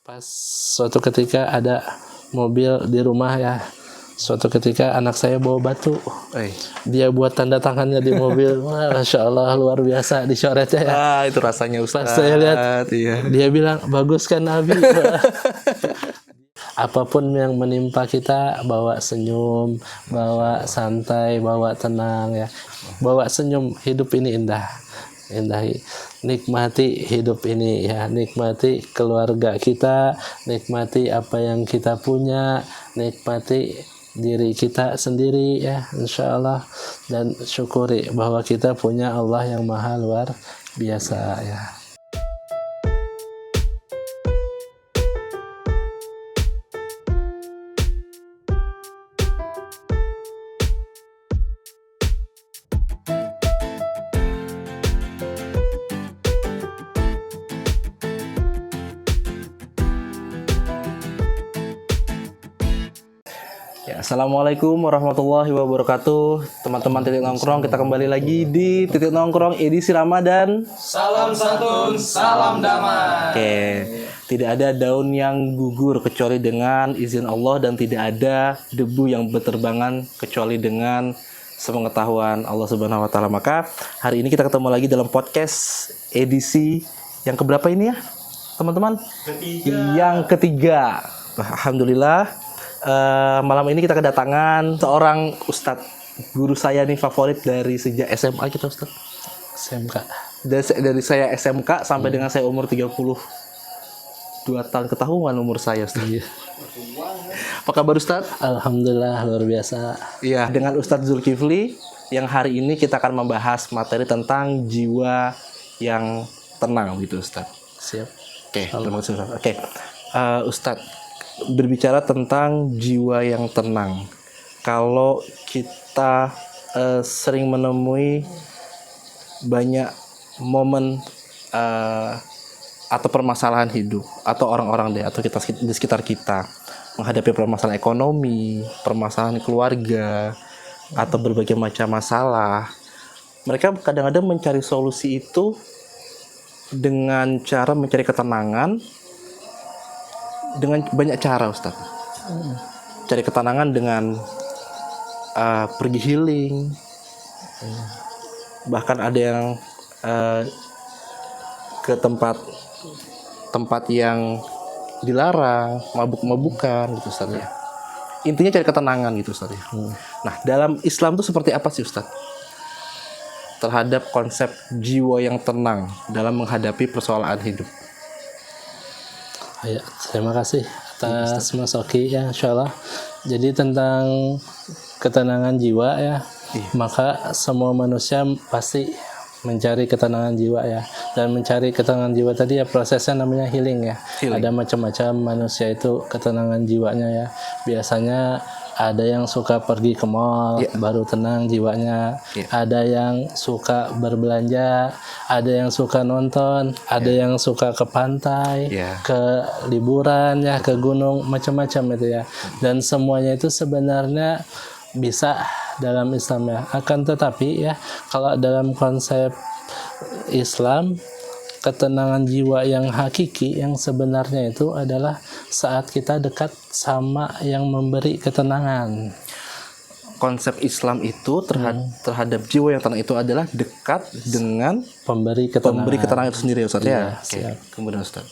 Pas suatu ketika ada mobil di rumah ya. Suatu ketika anak saya bawa batu. Dia buat tanda tangannya di mobil. Wah, Masya Allah, luar biasa dicoretnya ya. Itu rasanya Ustaz. Pas saya lihat, dia bilang, bagus kan Nabi? Apapun yang menimpa kita, bawa senyum, bawa santai, bawa tenang ya. Bawa senyum, hidup ini indah. Nikmati hidup ini ya, nikmati keluarga kita, nikmati apa yang kita punya, nikmati diri kita sendiri ya, insya Allah, dan syukuri bahwa kita punya Allah yang maha luar biasa ya. Assalamualaikum warahmatullahi wabarakatuh. Teman-teman Titik Nongkrong, kita kembali lagi di Titik Nongkrong edisi Ramadan. Salam santun, salam damai. Oke, tidak ada daun yang gugur kecuali dengan izin Allah, dan tidak ada debu yang berterbangan kecuali dengan sepengetahuan Allah Subhanahu wa taala. Maka hari ini kita ketemu lagi dalam podcast edisi yang keberapa ini ya, teman-teman? Yang ketiga. Alhamdulillah. Malam ini kita kedatangan seorang ustadz, guru saya nih favorit dari sejak SMA kita, Ustadz. SMK. Dari saya SMK sampai dengan saya umur 32 tahun, ketahuan umur saya, Ustadz. Apa kabar, Ustadz? Alhamdulillah, luar biasa. Iya, dengan Ustadz Zulkifli yang hari ini kita akan membahas materi tentang jiwa yang tenang gitu, Ustadz. Siap. Oke, terima kasih, Ustadz. Oke, Ustadz, berbicara tentang jiwa yang tenang. Kalau kita sering menemui banyak momen atau permasalahan hidup, atau orang-orang atau kita di sekitar kita menghadapi permasalahan ekonomi, permasalahan keluarga, atau berbagai macam masalah, mereka kadang-kadang mencari solusi itu dengan cara mencari ketenangan dengan banyak cara, Ustadz. Cari ketenangan dengan pergi healing. Bahkan ada yang ke tempat yang dilarang, mabuk-mabukan gitu, Ustadz ya. Intinya cari ketenangan gitu, Ustadz ya. Nah, dalam Islam itu seperti apa sih, Ustadz, terhadap konsep jiwa yang tenang dalam menghadapi persoalan hidup? Ya, terima kasih atas Mas Oki ya, insya Allah. Jadi tentang ketenangan jiwa ya, maka semua manusia pasti mencari ketenangan jiwa ya. Dan mencari ketenangan jiwa tadi ya prosesnya namanya healing ya. Ada macam-macam manusia itu ketenangan jiwanya ya. Biasanya ada yang suka pergi ke mall, baru tenang jiwanya. Ada yang suka berbelanja, ada yang suka nonton, ada yang suka ke pantai, ke liburan ya, ke gunung, macam-macam itu ya. Dan semuanya itu sebenarnya bisa dalam Islam ya. Akan tetapi ya, kalau dalam konsep Islam, ketenangan jiwa yang hakiki, yang sebenarnya itu adalah saat kita dekat sama yang memberi ketenangan. Konsep Islam itu terhadap jiwa yang tenang itu adalah dekat dengan pemberi ketenangan itu sendiri, Ustaz ya. Siap. Kemudian, Ustaz.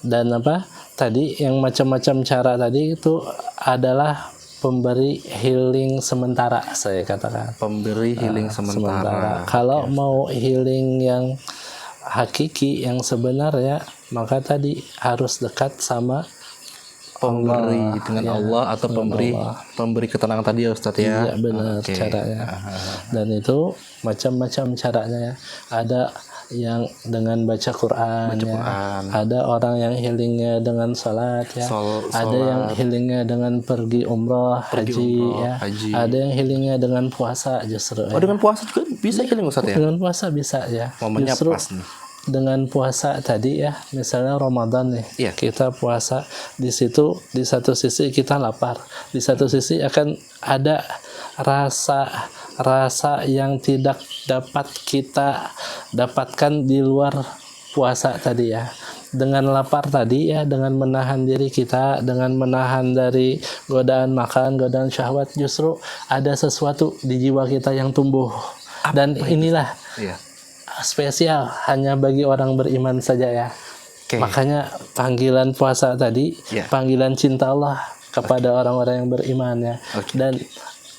Dan apa? Tadi yang macam-macam cara tadi itu adalah pemberi healing sementara, saya katakan. Pemberi healing sementara. Kalau mau healing yang hakiki, yang sebenar ya, maka tadi harus dekat sama pemberi Allah, dengan Allah, atau pemberi ketenangan tadi ya, Ustaz ya. Iya benar caranya. Dan itu macam-macam caranya ya. Ada yang dengan baca Quran, ada orang yang healingnya dengan salat ya, ada yang healingnya dengan pergi umroh, haji ya, ada yang healingnya dengan puasa justru. Dengan puasa juga bisa healing, Ustaz ya. Dengan puasa bisa ya. Momennya justru pas nih. Dengan puasa tadi ya, misalnya Ramadan nih, kita puasa, di situ di satu sisi kita lapar, di satu sisi akan ada rasa yang tidak dapat kita dapatkan di luar puasa tadi ya. dengan lapar tadi ya, dengan menahan diri kita, dengan menahan dari godaan makan, godaan syahwat, justru ada sesuatu di jiwa kita yang tumbuh. Dan inilah Iya. spesial hanya bagi orang beriman saja ya. Oke. Makanya panggilan puasa tadi, Ya. panggilan cinta Allah kepada orang-orang yang beriman ya. Oke. Dan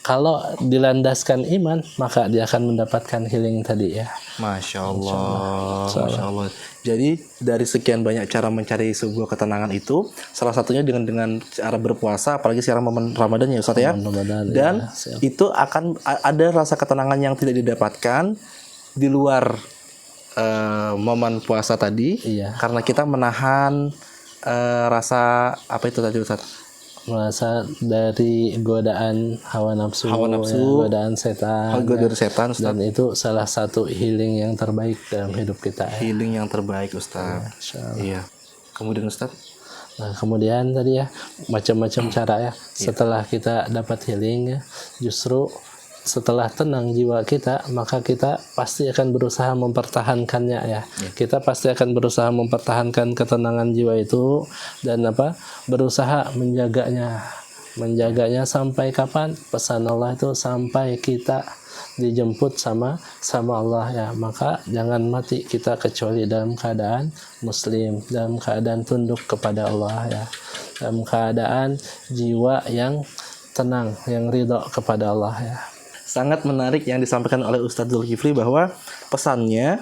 kalau dilandaskan iman, maka dia akan mendapatkan healing tadi ya. Masya Allah. Masya Allah. Jadi dari sekian banyak cara mencari sebuah ketenangan itu, salah satunya dengan cara berpuasa, apalagi sekarang momen Ramadan ya Ustaz ya. Ramadan, Dan ya, siap. itu akan ada rasa ketenangan yang tidak didapatkan di luar momen puasa tadi, Iya. karena kita menahan rasa apa itu tadi Ustaz? Merasa dari godaan hawa nafsu, Hawa nafsu. ya, godaan setan, Harga ya. dari setan Ustaz. Dan itu salah satu healing yang terbaik dalam hidup kita ya. Healing yang terbaik Ustaz. Insya Allah. Iya. Kemudian Ustaz? Nah, kemudian tadi ya macam-macam cara ya. Setelah kita dapat healing ya, justru setelah tenang jiwa kita, maka kita pasti akan berusaha mempertahankannya ya. Kita pasti akan berusaha mempertahankan ketenangan jiwa itu dan berusaha menjaganya sampai kapan? Pesan Allah itu sampai kita dijemput sama Allah ya. Maka jangan mati kita kecuali dalam keadaan muslim, dalam keadaan tunduk kepada Allah ya, dalam keadaan jiwa yang tenang, yang ridho kepada Allah ya. Sangat menarik yang disampaikan oleh Ustadz Zulkifli bahwa pesannya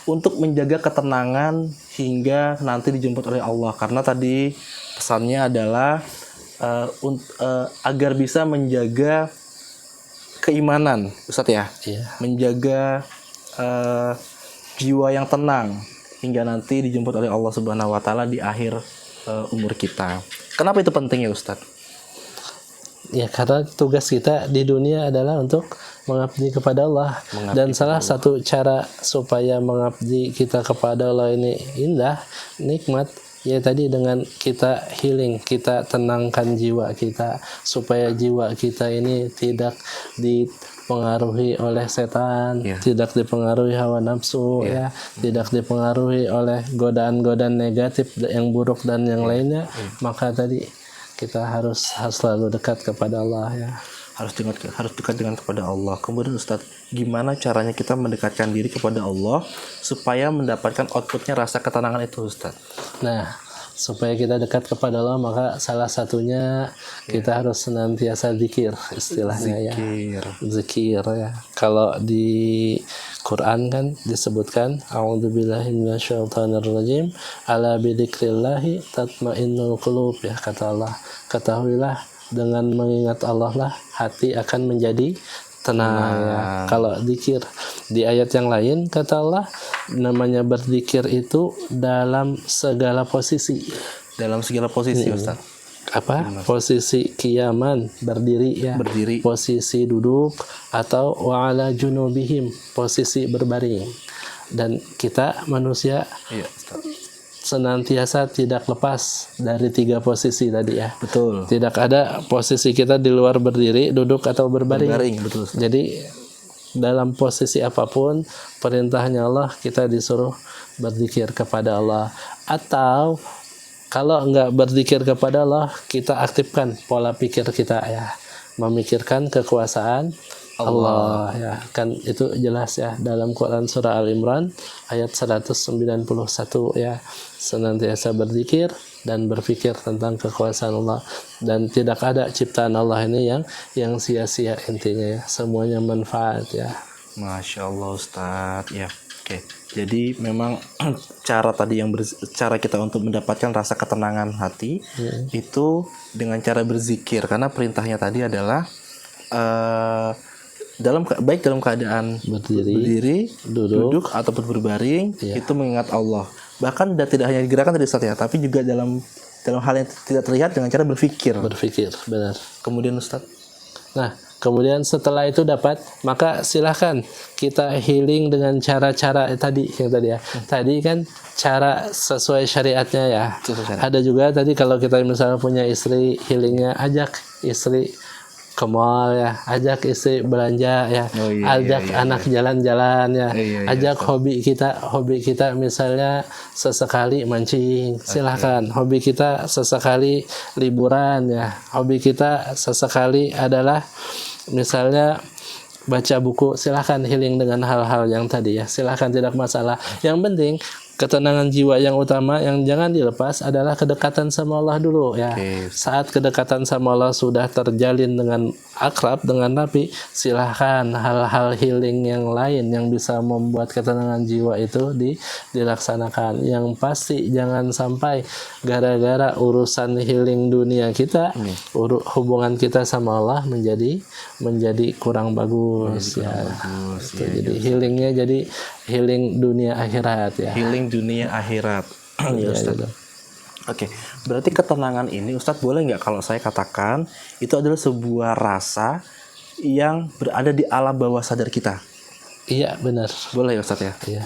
untuk menjaga ketenangan hingga nanti dijemput oleh Allah, karena tadi pesannya adalah agar bisa menjaga keimanan Ustadz ya, Iya. menjaga jiwa yang tenang hingga nanti dijemput oleh Allah Subhanahu Wa Taala di akhir umur kita. Kenapa itu penting ya Ustadz? Ya karena tugas kita di dunia adalah untuk mengabdi kepada Allah. Dan salah satu cara supaya mengabdi kita kepada Allah ini indah, nikmat, ya tadi dengan kita healing, kita tenangkan jiwa kita supaya jiwa kita ini tidak dipengaruhi oleh setan, tidak dipengaruhi hawa nafsu ya, tidak dipengaruhi oleh godaan-godaan negatif yang buruk dan yang lainnya. Maka tadi kita harus selalu dekat kepada Allah ya. Harus dekat dengan kepada Allah. Kemudian Ustadz, gimana caranya kita mendekatkan diri kepada Allah supaya mendapatkan outputnya rasa ketenangan itu Ustadz? Nah, supaya kita dekat kepada Allah, maka salah satunya kita harus senantiasa zikir, istilahnya ya. Zikir ya. Kalau di Quran kan disebutkan a'udzubillahi minasyaitonirrajim, ala bidzikrillahi tatmainnul qulub ya, kata Allah. Ketahuilah dengan mengingat Allah lah hati akan menjadi tenang ya. Kalau zikir di ayat yang lain kata Allah, namanya berzikir itu dalam segala posisi. Dalam segala posisi Ustaz. Posisi kiaman, berdiri ya, posisi duduk, atau wa'ala junubihim, posisi berbaring. Dan kita manusia senantiasa tidak lepas dari 3 posisi tadi ya. Betul. Tidak ada posisi kita di luar berdiri, duduk, atau berbaring. Betul. Jadi dalam posisi apapun perintahnya Allah, kita disuruh berzikir kepada Allah. Atau kalau enggak berzikir kepada Allah, kita aktifkan pola pikir kita ya, memikirkan kekuasaan Allah ya. Kan itu jelas ya dalam Quran surah Al-Imran ayat 191 ya. Senantiasa berzikir dan berpikir tentang kekuasaan Allah, dan tidak ada ciptaan Allah ini yang sia-sia intinya ya. Semuanya manfaat ya. Masya Allah Ustadz ya. Oke. Jadi memang cara tadi cara kita untuk mendapatkan rasa ketenangan hati itu dengan cara berzikir, karena perintahnya tadi adalah baik dalam keadaan berdiri, duduk ataupun berbaring, itu mengingat Allah. Bahkan tidak hanya digerakkan tadi Ustaz ya, tapi juga dalam hal yang tidak terlihat dengan cara berpikir. Benar. Kemudian Ustaz. Nah, kemudian setelah itu dapat, maka silahkan kita healing dengan cara-cara tadi ya. Tadi kan cara sesuai syariatnya ya. Ada juga tadi kalau kita misalnya punya istri, healingnya ajak istri ke mall ya, ajak istri belanja ya, Oh, iya, ajak iya, anak jalan-jalan ya, Iya, iya, ajak hobi kita misalnya sesekali mancing, silahkan. Hobi kita sesekali liburan ya, hobi kita sesekali adalah misalnya baca buku, silahkan healing dengan hal-hal yang tadi ya, silahkan, tidak masalah. Yang penting ketenangan jiwa yang utama yang jangan dilepas adalah kedekatan sama Allah dulu ya. Oke. Saat kedekatan sama Allah sudah terjalin dengan akrab, dengan rapi, silahkan hal-hal healing yang lain yang bisa membuat ketenangan jiwa itu dilaksanakan. Yang pasti jangan sampai gara-gara urusan healing dunia kita, hubungan kita sama Allah menjadi kurang bagus ya. Bagus, Itu ya, jadi healingnya jadi healing dunia akhirat ya. Healing dunia akhirat. Ya, Ya, Ustaz. gitu. Oke, berarti ketenangan ini Ustadz boleh nggak kalau saya katakan itu adalah sebuah rasa yang berada di alam bawah sadar kita? Iya benar. Boleh ya Ustadz ya? Iya.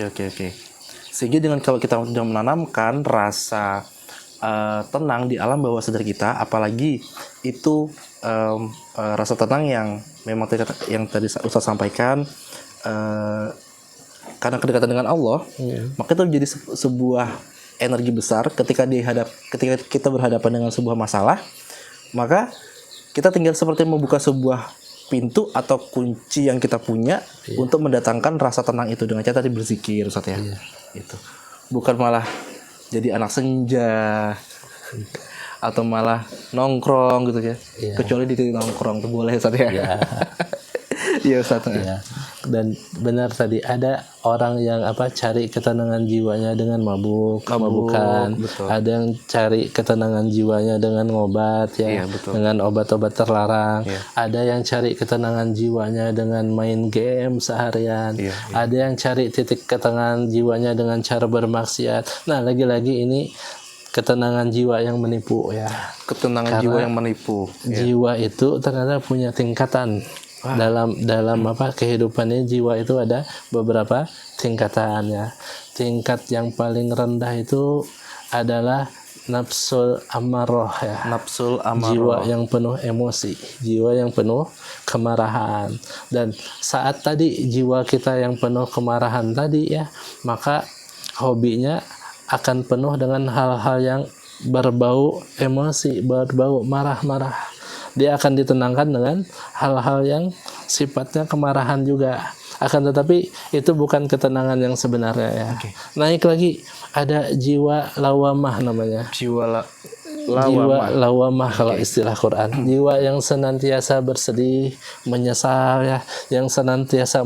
Oke. Sehingga dengan kalau kita sudah menanamkan rasa tenang di alam bawah sadar kita, apalagi itu rasa tenang yang memang yang tadi Ustadz sampaikan, karena kedekatan dengan Allah, maka itu menjadi sebuah energi besar ketika kita berhadapan dengan sebuah masalah, maka kita tinggal seperti membuka sebuah pintu atau kunci yang kita punya untuk mendatangkan rasa tenang itu dengan cara tadi berzikir, Ustaz ya. Itu. Bukan malah jadi anak senja atau malah nongkrong gitu ya. Kecuali di titik nongkrong itu boleh, Ustaz ya. Iya Ustaz. Ya. Dan benar tadi ada orang yang cari ketenangan jiwanya dengan mabukan, betul. ada yang cari ketenangan jiwanya dengan ngobat ya, Iya, betul. dengan obat-obat terlarang, Iya. ada yang cari ketenangan jiwanya dengan main game seharian, Iya. ada yang cari titik ketenangan jiwanya dengan cara bermaksiat. Nah, lagi-lagi ini ketenangan jiwa yang menipu ya. Ketenangan jiwa yang menipu. Jiwa itu ternyata punya tingkatan. Dalam kehidupannya jiwa itu ada beberapa tingkatan ya. Tingkat yang paling rendah itu adalah nafsul amarah ya. Nafsul amarah. Jiwa yang penuh emosi, jiwa yang penuh kemarahan. Dan saat tadi jiwa kita yang penuh kemarahan tadi ya, maka hobinya akan penuh dengan hal-hal yang berbau emosi, berbau marah-marah. Dia akan ditenangkan dengan hal-hal yang sifatnya kemarahan juga. Akan tetapi itu bukan ketenangan yang sebenarnya ya. Naik lagi ada jiwa lawamah namanya. Jiwa Jiwa lawamah kalau istilah Quran. Jiwa yang senantiasa bersedih, menyesal ya, yang senantiasa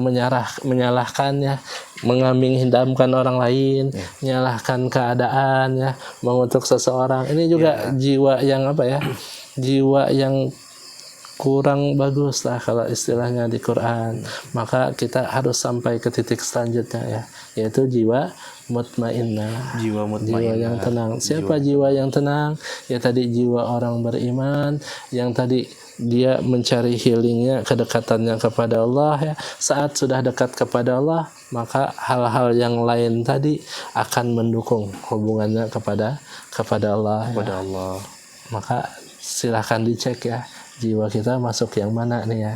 menyalahkan ya, mengambing hindamkan orang lain, menyalahkan keadaan ya, mengutuk seseorang. Ini juga jiwa yang jiwa yang kurang bagus lah kalau istilahnya di Quran. Maka kita harus sampai ke titik selanjutnya ya, yaitu jiwa mutmainnah. Jiwa mutmainnah. Jiwa yang tenang. Siapa jiwa yang tenang? Ya tadi jiwa orang beriman yang tadi dia mencari healingnya, kedekatannya kepada Allah ya. Saat sudah dekat kepada Allah, maka hal-hal yang lain tadi akan mendukung hubungannya kepada Allah. Kepada Allah. Maka silahkan dicek ya, jiwa kita masuk yang mana nih ya.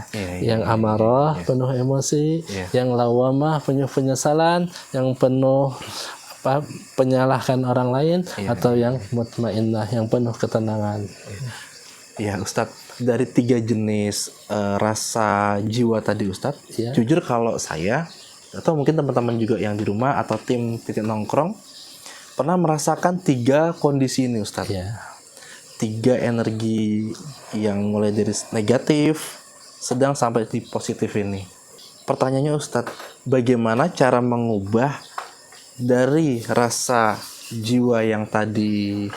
Yang Iya. amarah penuh emosi, yang lawamah penuh penyesalan, yang penuh penyalahkan orang lain, atau yang mutmainnah yang penuh ketenangan. Iya Ustadz, dari 3 jenis rasa jiwa tadi Ustadz, jujur kalau saya atau mungkin teman-teman juga yang di rumah atau tim titik nongkrong pernah merasakan 3 kondisi ini Ustadz. 3 energi yang mulai dari negatif, sedang sampai di positif ini. Pertanyaannya Ustadz, bagaimana cara mengubah dari rasa jiwa yang tadi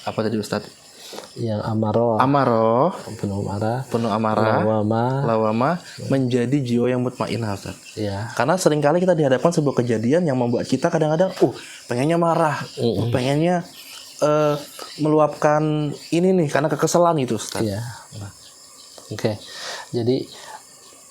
apa tadi Ustadz? Yang amarah, penuh marah, lawama menjadi jiwa yang mutmainnah Ustadz. Ya. Karena seringkali kita dihadapkan sebuah kejadian yang membuat kita kadang-kadang pengennya marah, pengennya meluapkan ini nih karena kekesalan itu Ustaz. Iya. Oke. Jadi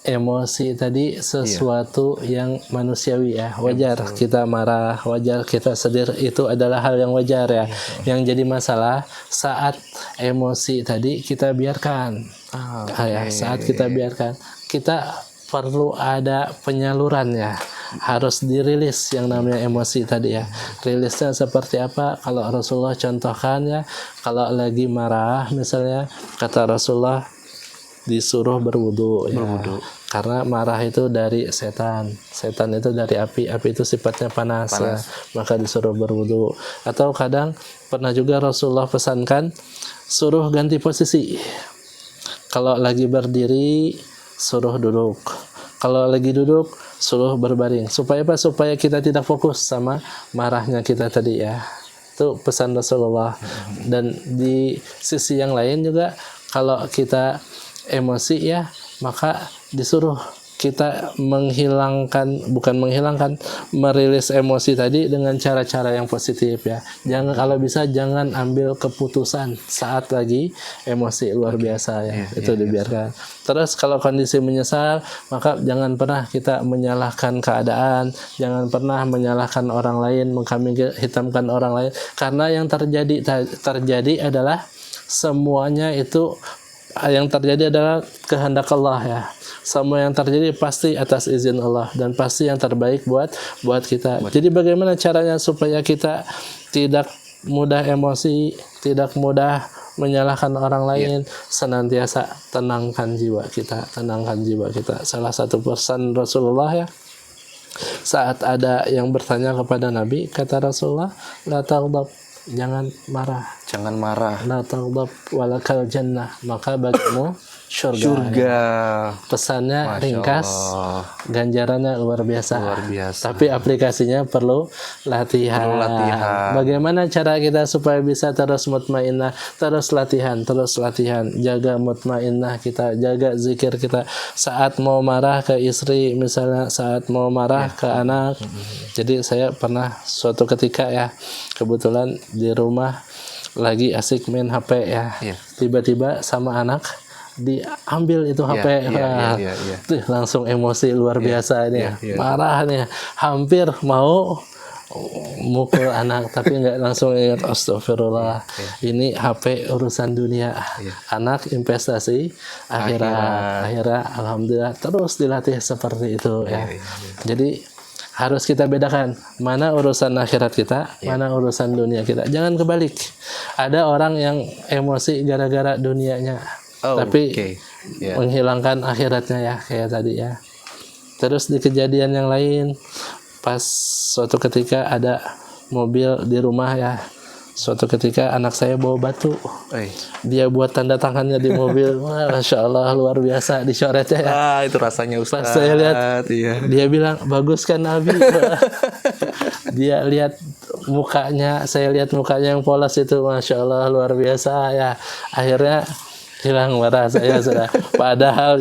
emosi tadi sesuatu yang manusiawi ya, wajar kita marah, wajar kita sedih, itu adalah hal yang wajar ya. Yang jadi masalah saat emosi tadi kita biarkan, saat kita biarkan, kita perlu ada penyaluran ya, harus dirilis yang namanya emosi tadi ya. Rilisnya seperti apa? Kalau Rasulullah contohkan ya, kalau lagi marah misalnya, kata Rasulullah disuruh berwudu ya. Karena marah itu dari setan itu dari api itu sifatnya panas. Ya. Maka disuruh berwudu. Atau kadang pernah juga Rasulullah pesankan suruh ganti posisi. Kalau lagi berdiri suruh duduk, kalau lagi duduk suruh berbaring. Supaya apa? Supaya kita tidak fokus sama marahnya kita tadi ya. Itu pesan Rasulullah. Dan di sisi yang lain juga, kalau kita emosi ya, maka disuruh kita merilis emosi tadi dengan cara-cara yang positif ya. Jangan, kalau bisa jangan ambil keputusan saat lagi emosi luar biasa ya. Itu dibiarkan. Terus kalau kondisi menyesal, maka jangan pernah kita menyalahkan keadaan, jangan pernah menyalahkan orang lain, mengkambing hitamkan orang lain, karena yang terjadi adalah semuanya itu yang terjadi adalah kehendak Allah ya. Semua yang terjadi pasti atas izin Allah dan pasti yang terbaik buat kita. Jadi bagaimana caranya supaya kita tidak mudah emosi, tidak mudah menyalahkan orang lain, senantiasa tenangkan jiwa kita. Salah satu pesan Rasulullah ya, saat ada yang bertanya kepada Nabi, kata Rasulullah, la taghdab, jangan marah. La taghdab walakal jannah, maka bagimu surga. Pesannya ringkas, ganjarannya luar biasa. Tapi aplikasinya perlu latihan. Bagaimana cara kita supaya bisa terus mutmainnah? Terus latihan. Jaga mutmainnah kita, jaga zikir kita. Saat mau marah ke istri misalnya, saat mau marah ke anak. Jadi saya pernah suatu ketika ya, kebetulan di rumah lagi asik main HP ya. Tiba-tiba sama anak diambil itu HP, langsung emosi luar biasa ini, marah nih, hampir mau mukul anak, tapi nggak, langsung ingat astagfirullah, ini HP urusan dunia, anak investasi akhirat, alhamdulillah, terus dilatih seperti itu ya. Jadi harus kita bedakan mana urusan akhirat kita, mana urusan dunia kita. Jangan kebalik. Ada orang yang emosi gara-gara dunianya, tapi menghilangkan akhiratnya ya, kayak tadi ya. Terus di kejadian yang lain, pas suatu ketika ada mobil di rumah ya, suatu ketika anak saya bawa batu, dia buat tanda tangannya di mobil. Wah, Masya Allah, luar biasa dicoretnya ya. Itu rasanya Ustaz. Pas saya lihat, dia bilang, bagus kan Nabi. Dia lihat mukanya, saya lihat mukanya yang polos itu, Masya Allah, luar biasa ya. Akhirnya hilang marah saya sudah. Padahal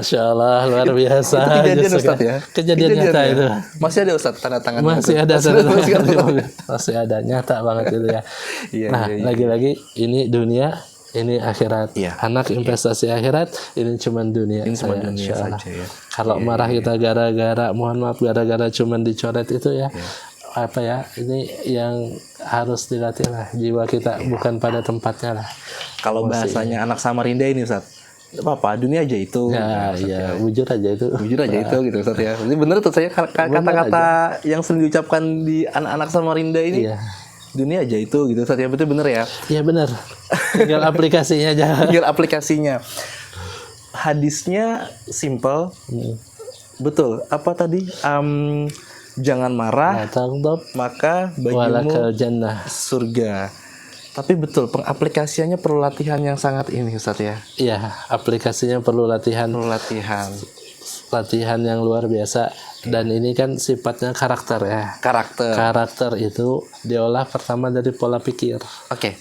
Masya Allah, luar biasa. Itu kejadian Ustaz ya? Kejadian nyata itu. Masih ada Ustaz tanda tangan? Masih ada tanda tangan. Masih ada, nyata banget itu ya. Nah, lagi-lagi ini dunia, ini akhirat. Anak investasi akhirat, ini cuma dunia. Ini cuma dunia saja ya. Kalau marah kita gara-gara, mohon maaf, gara-gara cuma dicoret itu ya. Apa ya, ini yang harus dilatih lah, jiwa kita bukan pada tempatnya lah. Kalau bahasanya anak Samarinda ini Ustaz, apa dunia aja itu bujur aja itu gitu Ustaz ya. Jadi bener tuh saya kata-kata yang sering diucapkan di anak-anak Samarinda ini, dunia aja itu gitu Ustaz ya. Betul bener ya? Iya bener. Tinggal aplikasinya aja. Hadisnya simple. Betul. Apa tadi? Jangan marah, maka bagimu surga. Tapi betul, pengaplikasiannya perlu latihan yang sangat ini Ustaz ya. Iya, aplikasinya perlu latihan. Latihan yang luar biasa. Dan ini kan sifatnya karakter ya. Karakter itu diolah pertama dari pola pikir.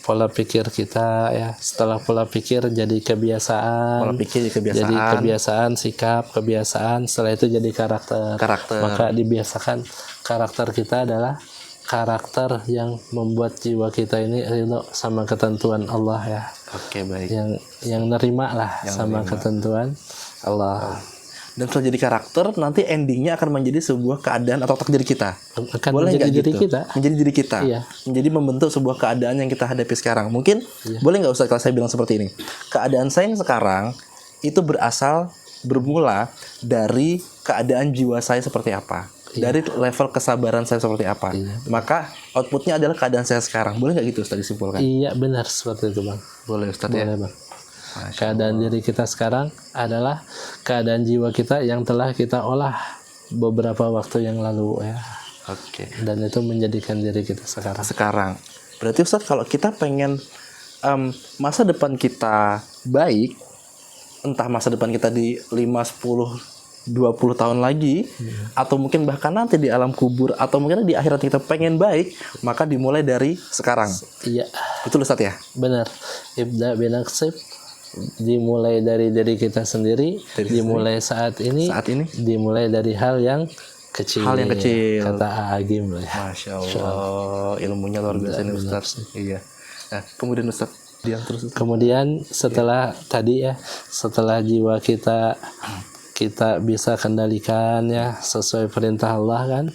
Pola pikir kita ya. Setelah pola pikir jadi kebiasaan. Jadi kebiasaan, sikap, kebiasaan. Setelah itu jadi karakter. Maka dibiasakan karakter kita adalah karakter yang membuat jiwa kita ini ridho sama ketentuan Allah ya. Baik. Yang nerima lah sama ketentuan Allah. dan setelah jadi karakter nanti endingnya akan menjadi sebuah keadaan atau takdir kita. Akan Boleh menjadi nggak diri gitu? kita. Menjadi diri kita. Iya. Menjadi membentuk sebuah keadaan yang kita hadapi sekarang. Mungkin boleh nggak Ustaz kalau saya bilang seperti ini? Keadaan saya yang sekarang itu bermula dari keadaan jiwa saya seperti apa. Dari level kesabaran saya seperti apa. Maka outputnya adalah keadaan saya sekarang. Boleh nggak gitu Ustaz disimpulkan? Iya benar seperti itu Bang. Boleh Ustaz Boleh ya. Bang. Keadaan diri kita sekarang adalah keadaan jiwa kita yang telah kita olah beberapa waktu yang lalu ya. Oke. Dan itu menjadikan diri kita sekarang. Sekarang. Berarti Ustaz kalau kita pengen masa depan kita baik, entah masa depan kita di 5, 10, 20 tahun lagi, atau mungkin bahkan nanti di alam kubur, atau mungkin di akhirat kita pengen baik, maka dimulai dari sekarang. Iya Betul Ustaz ya? benar. Ibda binaksib, dimulai dari diri kita sendiri, dimulai saat ini, dimulai dari hal yang kecil. Hal yang kecil. Kata Agim lah ya. Masya Allah, ilmunya luar biasa ini Ustaz. Iya. Nah, kemudian Ustaz, terus. Kemudian setelah tadi ya, setelah jiwa kita bisa kendalikan ya sesuai perintah Allah kan,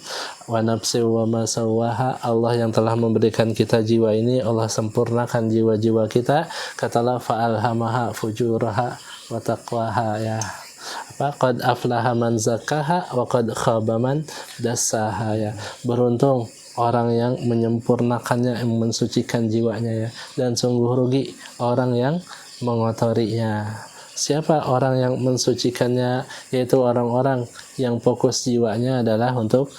wa nafsi wa ma sawaha, Allah yang telah memberikan kita jiwa ini, Allah sempurnakan jiwa-jiwa kita, katalah fa'alhamaha fujuraha wa taqwaha ya. Qad aflaha man zakkaha wa qad khaba man dassaha ya. Beruntung orang yang menyempurnakannya, yang mensucikan jiwanya ya, dan sungguh rugi orang yang mengotorinya. Siapa orang yang mensucikannya? Yaitu orang-orang yang fokus jiwanya adalah untuk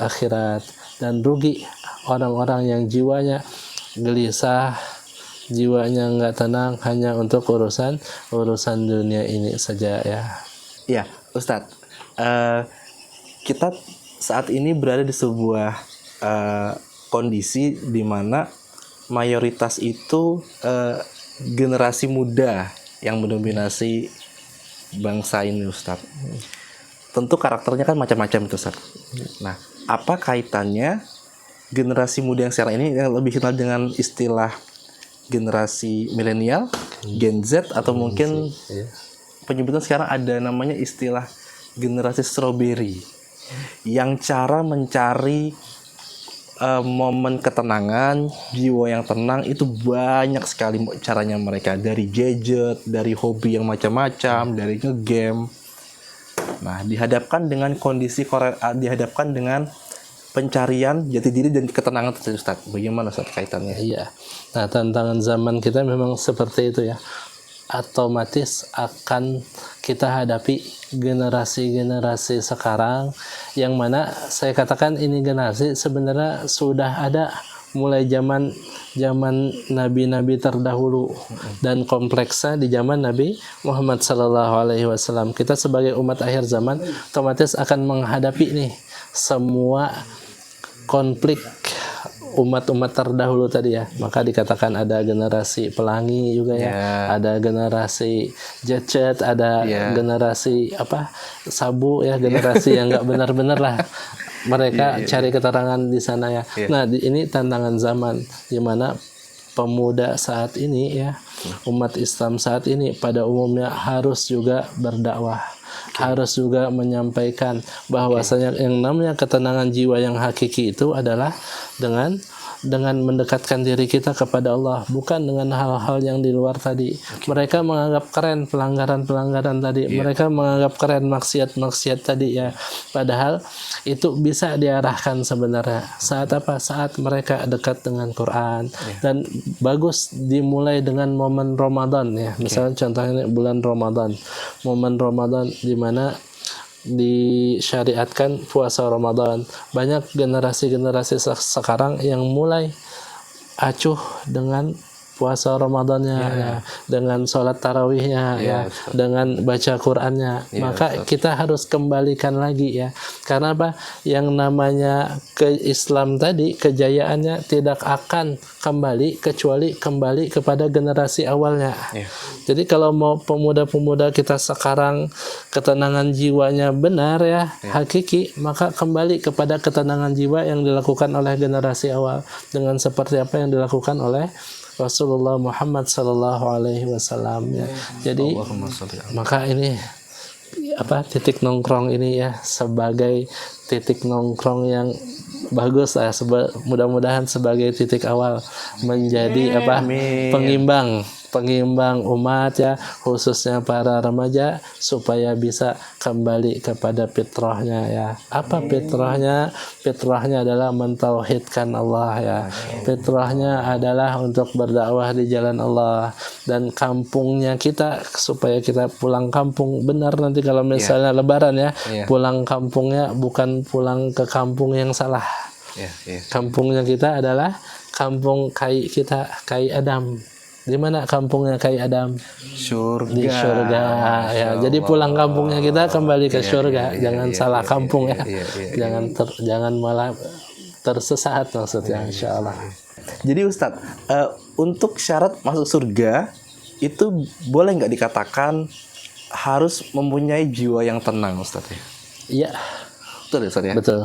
akhirat, dan rugi orang-orang yang jiwanya gelisah, jiwanya nggak tenang hanya untuk urusan dunia ini saja ya. Ya, Ustadz, kita saat ini berada di sebuah kondisi di mana mayoritas itu generasi muda yang mendominasi bangsa ini, Ustadz. Tentu karakternya kan macam-macam itu, Ustadz. Nah, apa kaitannya generasi muda yang sekarang ini yang lebih kenal dengan istilah generasi milenial, Gen Z, atau mungkin penyebutan sekarang ada namanya istilah generasi strawberry, yang cara mencari momen ketenangan, jiwa yang tenang itu banyak sekali caranya mereka, dari gadget, dari hobi yang macam-macam, dari ngegame. Nah, dihadapkan dengan dihadapkan dengan pencarian jati diri dan ketenangan tersebut, Ustaz. Bagaimana Ustaz kaitannya? Iya. Nah, tantangan zaman kita memang seperti itu ya. Otomatis akan kita hadapi generasi-generasi sekarang, yang mana saya katakan ini generasi sebenarnya sudah ada mulai zaman nabi-nabi terdahulu, dan kompleksnya di zaman Nabi Muhammad SAW. Kita sebagai umat akhir zaman otomatis akan menghadapi nih semua konflik umat-umat terdahulu tadi ya. Maka dikatakan ada generasi pelangi juga ya, ada generasi gadget, ada generasi sabu ya, generasi yang nggak benar-benar lah. Mereka cari keterangan di sana ya. Nah, ini tantangan zaman di mana pemuda saat ini ya, umat Islam saat ini pada umumnya harus juga berdakwah, harus juga menyampaikan bahwasanya yang namanya ketenangan jiwa yang hakiki itu adalah dengan mendekatkan diri kita kepada Allah, bukan dengan hal-hal yang di luar tadi. Mereka menganggap keren pelanggaran-pelanggaran tadi, mereka menganggap keren maksiat-maksiat tadi ya. Padahal itu bisa diarahkan sebenarnya saat Saat mereka dekat dengan Quran, dan bagus dimulai dengan momen Ramadan ya. Misalnya contohnya bulan Ramadan, momen Ramadan di mana disyariatkan puasa Ramadan. Banyak generasi-generasi sekarang yang mulai acuh dengan puasa Ramadannya ya, dengan sholat tarawihnya ya, dengan baca Qurannya. Maka kita harus kembalikan lagi ya, karena yang namanya ke Islam tadi, kejayaannya tidak akan kembali kecuali kembali kepada generasi awalnya. Jadi kalau mau pemuda-pemuda kita sekarang ketenangan jiwanya benar ya, hakiki, maka kembali kepada ketenangan jiwa yang dilakukan oleh generasi awal, dengan seperti apa yang dilakukan oleh Rasulullah Muhammad Sallallahu Alaihi Wasallam ya. Jadi maka ini titik nongkrong ini ya sebagai titik nongkrong yang bagus lah, mudah-mudahan sebagai titik awal menjadi pengimbang umat ya, khususnya para remaja supaya bisa kembali kepada fitrahnya ya. Apa fitrahnya? Fitrahnya adalah mentauhidkan Allah ya. Fitrahnya adalah untuk berdakwah di jalan Allah, dan kampungnya kita supaya kita pulang kampung benar nanti kalau misalnya lebaran ya, pulang kampungnya bukan pulang ke kampung yang salah. Kampungnya kita adalah kampung Kai kita, Kai Adam. Di mana kampungnya Kai Adam? Surga. Di surga ya. Jadi pulang kampungnya kita kembali ke surga. Jangan salah kampung ya. Jangan malah tersesat maksudnya, insyaallah. Jadi Ustadz, untuk syarat masuk surga itu boleh nggak dikatakan harus mempunyai jiwa yang tenang, Ustadz ya? Iya. Betul ya, Ustadz ya? Betul.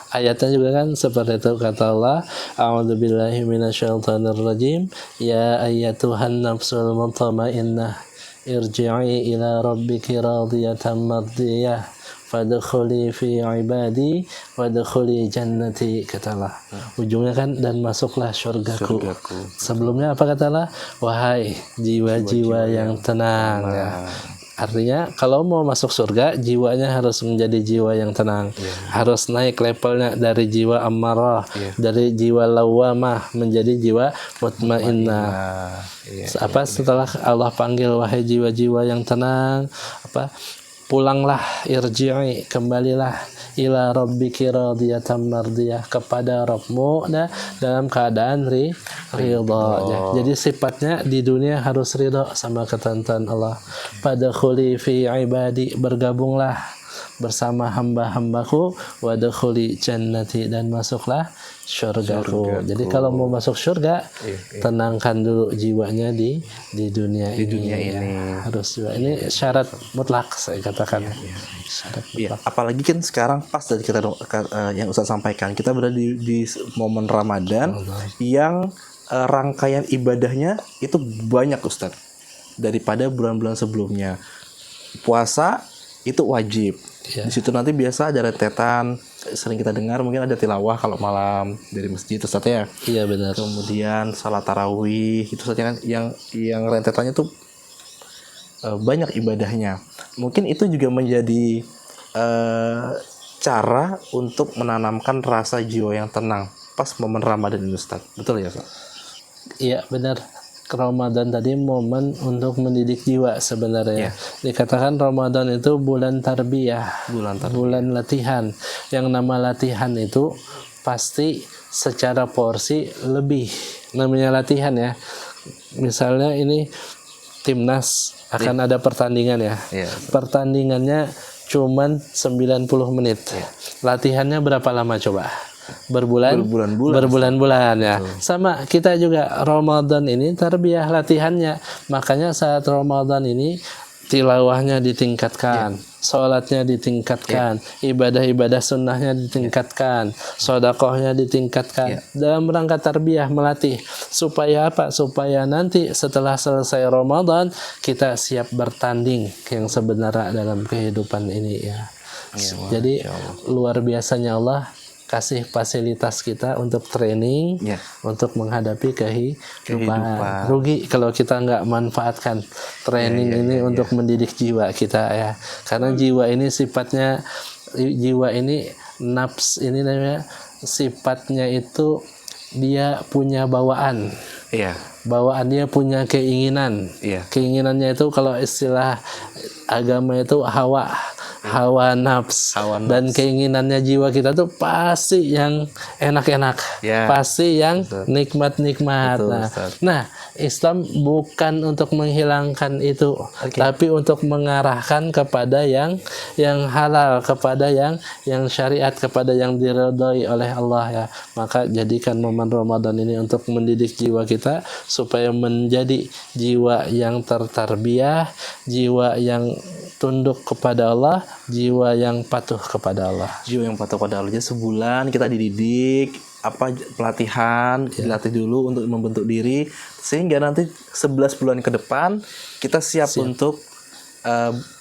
Ayatnya juga kan seperti itu, kata Allah, a'udzubillahi minasyaitonirrajim, ya ayyatuhan nafsul mutmainnah irji'i ila rabbiki radiyatan mardiyah fadkhuli fi ibadi wadkhuli jannati, kata Allah. Ujungnya kan, dan masuklah surgaku. Sebelumnya apa kata Allah? Wahai jiwa-jiwa yang tenang ya. Artinya kalau mau masuk surga, jiwanya harus menjadi jiwa yang tenang. Harus naik levelnya dari jiwa ammarah, dari jiwa lawamah menjadi jiwa mutmainnah. Setelah Allah panggil wahai jiwa-jiwa yang tenang, pulanglah, irji'i, kembalilah ila rabbiki radiyatan mardiyah, kepada Rabbmu dalam keadaan ridha. Jadi sifatnya di dunia harus ridha sama ketentuan Allah. Fadkhuli fi ibadi, bergabunglah bersama hamba-hambaku, wadkhuli jannati, dan masuklah surgaku. Jadi kalau mau masuk surga, tenangkan dulu jiwanya di dunia ini. Ya. Harus juga, ini syarat mutlak saya katakan. Syarat mutlak. Apalagi kan sekarang pas dari kita yang Ustaz sampaikan, kita berada di momen Ramadan yang rangkaian ibadahnya itu banyak, Ustaz, daripada bulan-bulan sebelumnya. Puasa itu wajib. Di situ nanti biasa ada rentetan, sering kita dengar, mungkin ada tilawah kalau malam dari masjid, Ustaz ya. Iya benar. Kemudian salat tarawih itu saja kan, yang rentetannya tuh banyak ibadahnya. Mungkin itu juga menjadi cara untuk menanamkan rasa jiwa yang tenang pas momen Ramadan ini, Ustaz. Betul ya, Ustaz? Iya benar. Ramadan tadi momen untuk mendidik jiwa sebenarnya. Dikatakan Ramadan itu bulan tarbiyah, bulan latihan. Yang nama latihan itu pasti secara porsi lebih. Namanya latihan ya. Misalnya ini timnas akan ada pertandingan ya. Pertandingannya cuman 90 menit. Latihannya berapa lama coba? Berbulan-bulan ya. Sama kita juga, Ramadan ini tarbiyah latihannya. Makanya saat Ramadan ini tilawahnya ditingkatkan, sholatnya ditingkatkan, ibadah-ibadah sunnahnya ditingkatkan, sedekahnya ditingkatkan, dalam rangka tarbiyah, melatih supaya apa? Supaya nanti setelah selesai Ramadan kita siap bertanding yang sebenarnya dalam kehidupan ini ya. Jadi luar biasanya Allah kasih fasilitas kita untuk training, untuk menghadapi kehidupan. Rugi kalau kita nggak manfaatkan training ini untuk mendidik jiwa kita ya. Karena jiwa ini sifatnya, jiwa ini nafs ini namanya, sifatnya itu dia punya bawaan. Bawaan, dia punya keinginan. Keinginannya itu kalau istilah agama itu hawa nafs. Dan keinginannya jiwa kita tuh pasti yang enak-enak, pasti yang nikmat-nikmat. Nah, Islam bukan untuk menghilangkan itu, tapi untuk mengarahkan kepada yang halal, kepada yang syariat, kepada yang diridhoi oleh Allah ya. Maka jadikan momen Ramadan ini untuk mendidik jiwa kita supaya menjadi jiwa yang tertarbiyah, jiwa yang tunduk kepada Allah, jiwa yang patuh kepada Allah. Jiwa yang patuh kepada Allah. Jadi sebulan kita dididik, pelatihan, dilatih dulu untuk membentuk diri, sehingga nanti 11 bulan ke depan kita siap. Untuk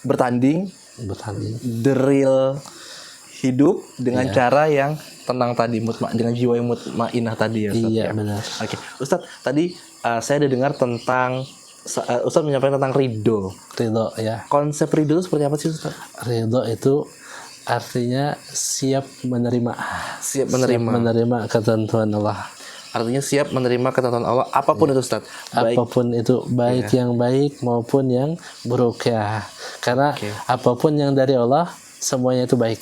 bertanding the real hidup dengan cara yang tenang tadi, dengan jiwa yang mutmainah tadi ya Ustaz. Iya, Ya. benar. Oke, Ustaz, tadi saya ada dengar tentang Ustaz menyampaikan tentang ridho. Ridho ya. Konsep ridho itu seperti apa sih Ustaz? Ridho itu artinya siap menerima. Siap menerima. Ketentuan Allah. Artinya siap menerima ketentuan Allah apapun itu Ustaz. Apapun itu, baik yang baik maupun yang buruk ya. Karena apapun yang dari Allah semuanya itu baik.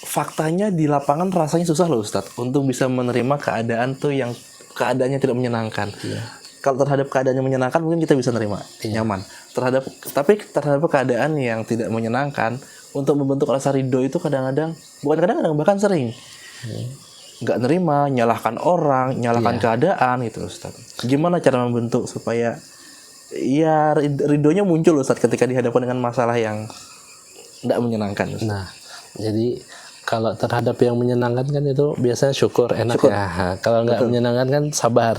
Faktanya di lapangan rasanya susah loh Ustaz untuk bisa menerima keadaan tuh yang keadaannya tidak menyenangkan. Kalau terhadap keadaan yang menyenangkan mungkin kita bisa nerima, nyaman. Tapi terhadap keadaan yang tidak menyenangkan, untuk membentuk rasa ridho itu kadang-kadang, bukan kadang-kadang, bahkan sering nggak nerima, nyalahkan orang, nyalahkan keadaan gitu Ustaz. Gimana cara membentuk supaya ya ridhonya muncul Ustaz ketika dihadapkan dengan masalah yang tidak menyenangkan Ustaz. Nah, jadi kalau terhadap yang menyenangkan kan itu biasanya syukur, enak ya. Kalau nggak menyenangkan kan sabar.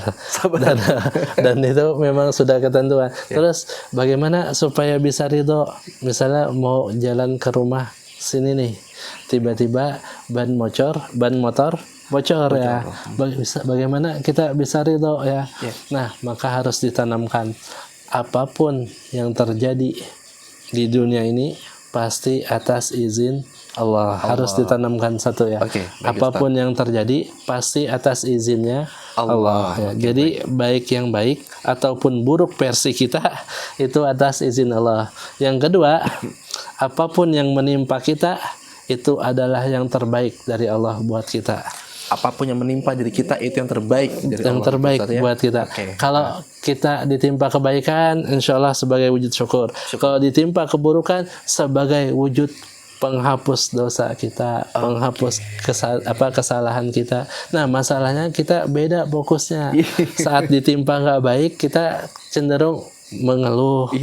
Dan itu memang sudah ketentuan. Terus bagaimana supaya bisa ridho? Misalnya mau jalan ke rumah sini nih, tiba-tiba ban motor bocor ya. Bagaimana kita bisa ridho ya? Nah, maka harus ditanamkan apapun yang terjadi di dunia ini pasti atas izin Allah. Harus ditanamkan satu ya. Apapun yang terjadi pasti atas izinnya Allah. Ya. Jadi baik yang baik ataupun buruk versi kita itu atas izin Allah. Yang kedua, apapun yang menimpa kita itu adalah yang terbaik dari Allah buat kita. Apapun yang menimpa diri kita itu yang terbaik dari yang Allah, terbaik Ustaz, ya? buat kita. Kalau kita ditimpa kebaikan, insya Allah sebagai wujud syukur. Kalau ditimpa keburukan, sebagai wujud penghapus dosa kita, penghapus kesalahan kita. Nah, masalahnya kita beda fokusnya. Saat ditimpa nggak baik, kita cenderung mengeluh,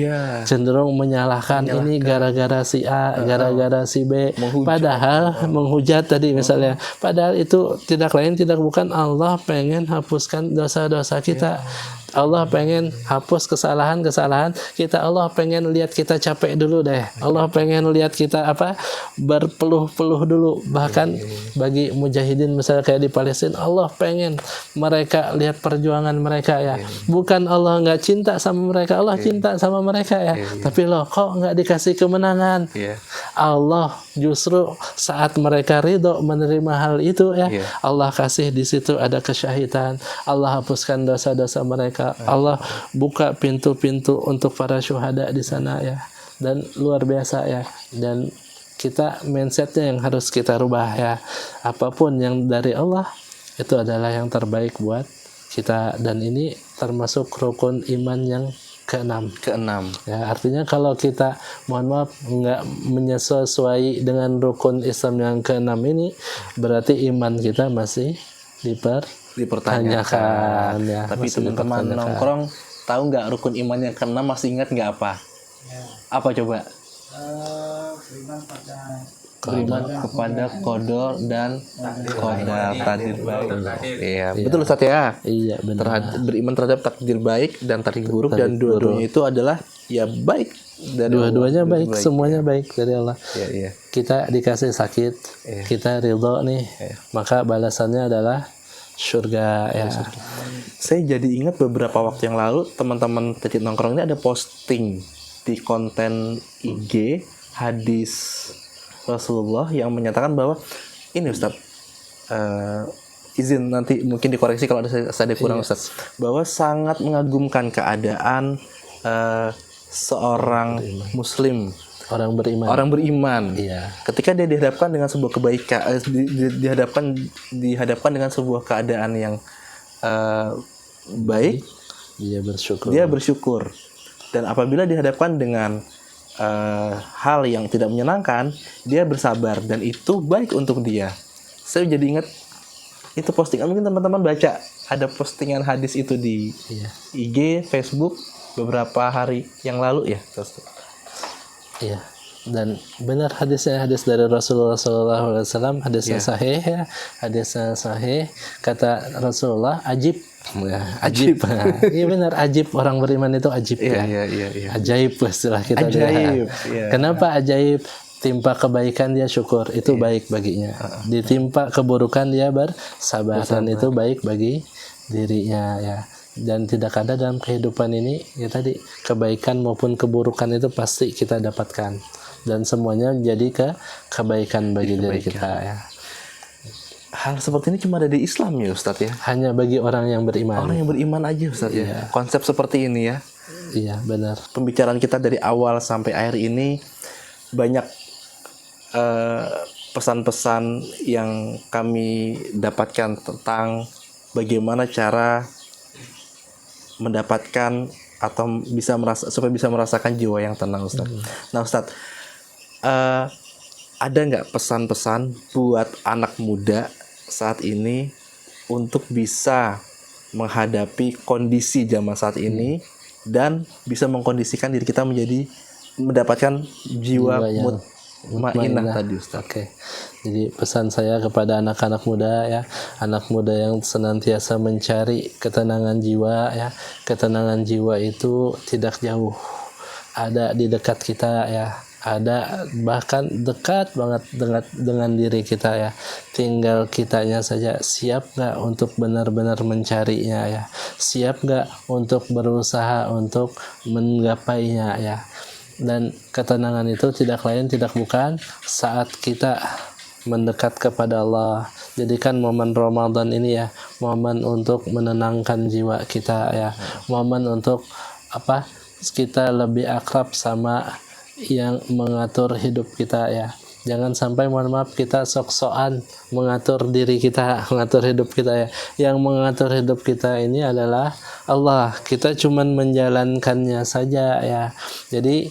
cenderung menyalahkan ini gara-gara si A, gara-gara si B. Padahal menghujat tadi misalnya, padahal itu tidak lain tidak bukan Allah pengen hapuskan dosa-dosa kita. Allah pengen hapus kesalahan-kesalahan kita. Allah pengen lihat kita capek dulu deh. Allah pengen lihat kita berpeluh-peluh dulu. Bahkan bagi mujahidin misalnya kayak di Palestina, Allah pengen mereka lihat perjuangan mereka ya. Bukan Allah nggak cinta sama mereka, Allah cinta sama mereka ya. Tapi loh kok nggak dikasih kemenangan? Allah justru saat mereka ridho menerima hal itu ya, Allah kasih di situ ada kesyahidan. Allah hapuskan dosa-dosa mereka. Allah buka pintu-pintu untuk para syuhada di sana ya, dan luar biasa ya. Dan kita mindsetnya yang harus kita rubah ya, apapun yang dari Allah itu adalah yang terbaik buat kita. Dan ini termasuk rukun iman yang keenam ya. Artinya kalau kita mohon maaf nggak menyesuaikan dengan rukun Islam yang keenam ini, berarti iman kita masih dipertanyakan ya. Tapi teman-teman nongkrong tahu nggak rukun iman yang keenam, masih ingat nggak apa? Apa coba? Beriman kepada qada dan qadar, takdir baik. Iya, betul Ustaz ya. Iya, benar. Beriman terhadap takdir baik dan takdir buruk, dan dua-duanya itu adalah ya baik. Dua-duanya baik, semuanya baik dari Allah. Kita dikasih sakit, kita ridho nih, maka balasannya adalah surga ya. Saya jadi ingat beberapa waktu yang lalu teman-teman Tecit Nongkrong ini ada posting di konten IG hadis Rasulullah yang menyatakan bahwa ini Ustaz, izin nanti mungkin dikoreksi kalau ada saya kurang Ustaz, bahwa sangat mengagumkan keadaan seorang muslim, orang beriman ketika dia dihadapkan dengan sebuah kebaikan, dihadapkan dengan sebuah keadaan yang baik, dia bersyukur. Dan apabila dihadapkan dengan hal yang tidak menyenangkan, dia bersabar, dan itu baik untuk dia. Saya jadi ingat itu postingan, mungkin teman-teman baca, ada postingan hadis itu di IG, Facebook beberapa hari yang lalu ya. Iya. Dan benar hadisnya, hadis dari Rasulullah SAW, hadisnya sahih ya, hadisnya sahih. Kata Rasulullah, ajib Ya, ajib. Iya benar, ajib, orang beriman itu ajib ya. Iya. Ajaib istilah kita. Ajaib, iya. Kenapa ajaib? Timpa kebaikan dia syukur, itu baik baginya. Ditimpa keburukan dia bersabar, dan itu baik bagi dirinya ya. Dan tidak ada dalam kehidupan ini ya tadi kebaikan maupun keburukan itu pasti kita dapatkan, dan semuanya menjadi kebaikan bagi diri kita ya. Hal seperti ini cuma ada di Islam ya Ustadz ya? Hanya bagi orang yang beriman. Orang yang beriman aja Ustadz ya? Konsep seperti ini ya? Iya benar. Pembicaraan kita dari awal sampai akhir ini banyak pesan-pesan yang kami dapatkan tentang bagaimana cara mendapatkan atau supaya bisa merasakan jiwa yang tenang Ustadz. Nah Ustadz, ada nggak pesan-pesan buat anak muda saat ini untuk bisa menghadapi kondisi zaman saat ini dan bisa mengkondisikan diri kita menjadi mendapatkan jiwa mutmainah tadi Ustaz. Oke. Jadi pesan saya kepada anak-anak muda ya, anak muda yang senantiasa mencari ketenangan jiwa ya. Ketenangan jiwa itu tidak jauh, ada di dekat kita ya. Ada bahkan dekat banget dengan diri kita ya. Tinggal kitanya saja siap nggak untuk benar-benar mencarinya ya. Siap nggak untuk berusaha untuk menggapainya ya. Dan ketenangan itu tidak lain tidak bukan saat kita mendekat kepada Allah. Jadikan momen Ramadan ini ya momen untuk menenangkan jiwa kita ya. Momen untuk kita lebih akrab sama yang mengatur hidup kita ya. Jangan sampai mohon maaf kita sok-sokan mengatur diri kita, mengatur hidup kita ya. Yang mengatur hidup kita ini adalah Allah. Kita cuman menjalankannya saja ya. Jadi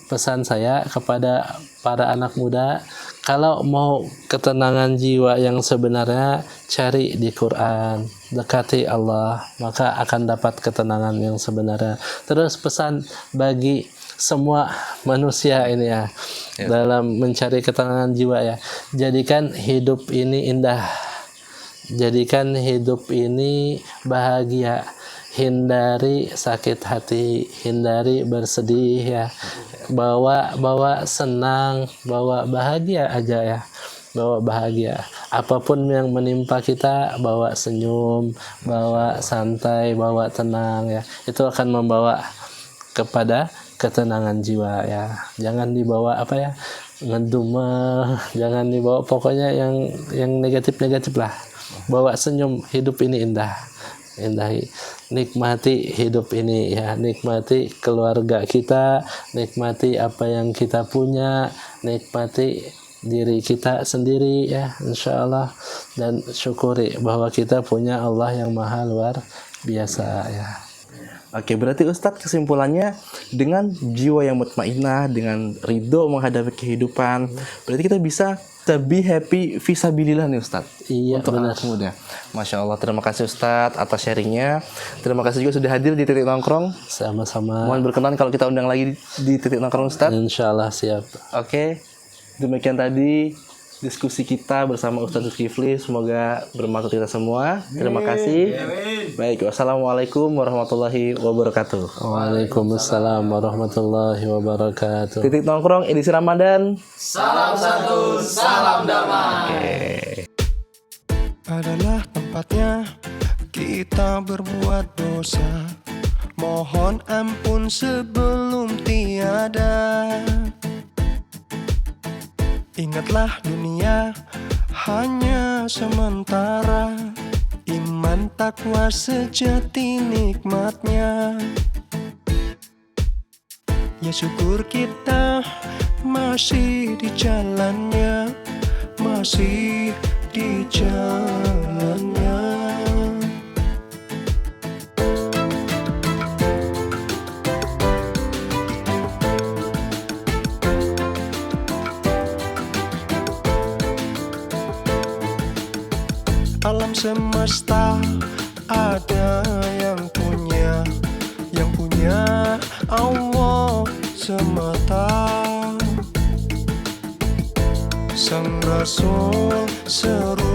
pesan saya kepada para anak muda, kalau mau ketenangan jiwa yang sebenarnya cari di Quran, dekati Allah, maka akan dapat ketenangan yang sebenarnya. Terus pesan bagi semua manusia ini ya, dalam mencari ketenangan jiwa ya, jadikan hidup ini indah, jadikan hidup ini bahagia, hindari sakit hati, hindari bersedih ya, bawa senang, bawa bahagia aja ya, bawa bahagia. Apapun yang menimpa kita, bawa senyum, bawa santai, bawa tenang ya, itu akan membawa kepada ketenangan jiwa ya. Jangan dibawa ngedumel, jangan dibawa pokoknya yang negatif lah. Bawa senyum, hidup ini indah. Nikmati hidup ini ya, nikmati keluarga kita, nikmati apa yang kita punya, nikmati diri kita sendiri ya, insyaallah, dan syukuri bahwa kita punya Allah yang maha luar biasa ya. Oke, berarti Ustadz kesimpulannya dengan jiwa yang mutmainah, dengan ridho menghadapi kehidupan, berarti kita bisa be happy visabilillah nih Ustadz. Iya, untuk benar. anak muda. Masya Allah, terima kasih Ustadz atas sharingnya. Terima kasih juga sudah hadir di Titik Nongkrong. Sama-sama. Mohon berkenan kalau kita undang lagi di Titik Nongkrong Ustadz. Insyaallah siap. Oke, demikian tadi diskusi kita bersama Ustadz Zulkifli. Semoga bermanfaat kita semua. Terima kasih. Baik, wassalamualaikum warahmatullahi wabarakatuh. Waalaikumsalam warahmatullahi wabarakatuh. Titik Nongkrong edisi Ramadan. Salam santun, salam damai. Adalah tempatnya kita berbuat dosa. Mohon ampun sebelum tiada. Ingatlah dunia hanya sementara. Iman takwa sejati nikmatnya. Ya syukur kita masih di jalannya, masih di jalannya. Alam semesta ada yang punya Allah semata. Sang Rasul seru